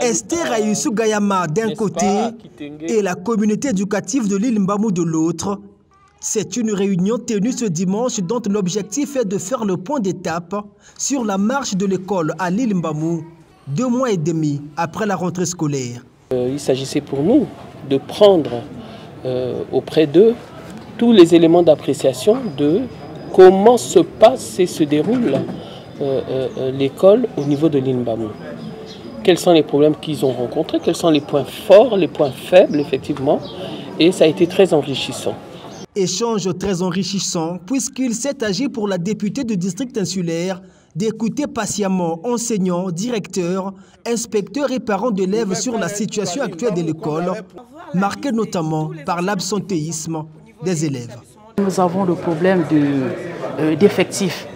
Esther Ayusu Gayama d'un côté et la communauté éducative de l'île Mbamou de l'autre. C'est une réunion tenue ce dimanche dont l'objectif est de faire le point d'étape sur la marche de l'école à l'île Mbamou, 2 mois et demi après la rentrée scolaire. Il s'agissait pour nous de prendre auprès d'eux tous les éléments d'appréciation de comment se passe et se déroule l'école au niveau de l'île Mbamou. Quels sont les problèmes qu'ils ont rencontrés, quels sont les points forts, les points faibles, effectivement. Et ça a été très enrichissant. Échange très enrichissant puisqu'il s'est agi pour la députée du district insulaire d'écouter patiemment enseignants, directeurs, inspecteurs et parents d'élèves sur la situation actuelle de l'école, marquée notamment par l'absentéisme des élèves. Nous avons le problème d'effectifs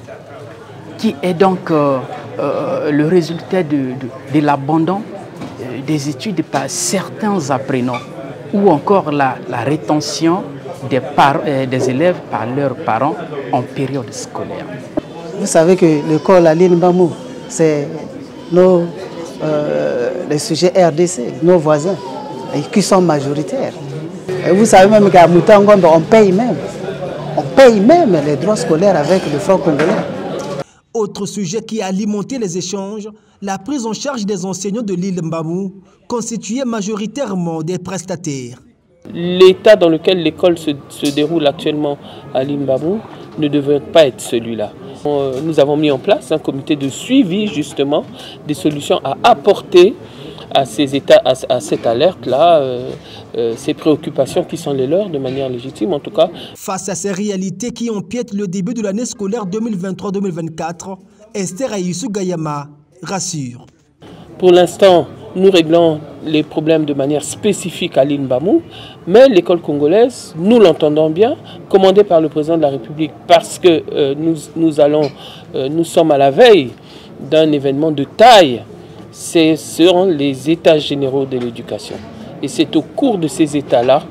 qui est donc le résultat de l'abandon des études par certains apprenants ou encore la rétention des élèves par leurs parents en période scolaire. Vous savez que l'école à l'île Mbamou, c'est les sujets RDC, nos voisins, et qui sont majoritaires. Et vous savez même qu'à Moutangombe, on paye même les droits scolaires avec le franc congolais. Autre sujet qui a alimenté les échanges, la prise en charge des enseignants de l'île Mbamou, constituée majoritairement des prestataires. L'état dans lequel l'école se déroule actuellement à l'île Mbamou ne devrait pas être celui-là. Nous avons mis en place un comité de suivi justement des solutions à apporter à ces états, à cette alerte-là, ces préoccupations qui sont les leurs de manière légitime en tout cas. Face à ces réalités qui empiètent le début de l'année scolaire 2023-2024, Esther Ayusu Gayama rassure. Pour l'instant, nous réglons les problèmes de manière spécifique à l'île Mbamou, mais l'école congolaise, nous l'entendons bien, commandée par le président de la République, parce que nous sommes à la veille d'un événement de taille. Ce seront les états généraux de l'éducation. Et c'est au cours de ces états-là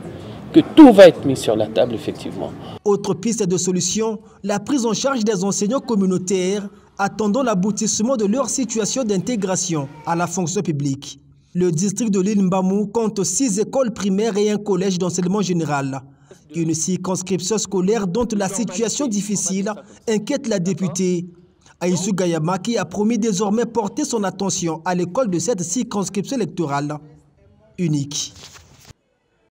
que tout va être mis sur la table, effectivement. Autre piste de solution, la prise en charge des enseignants communautaires attendant l'aboutissement de leur situation d'intégration à la fonction publique. Le district de l'île Mbamou compte 6 écoles primaires et un collège d'enseignement général. Une circonscription scolaire dont la situation difficile inquiète la députée Ayusu Gayama qui a promis désormais porter son attention à l'école de cette circonscription électorale unique.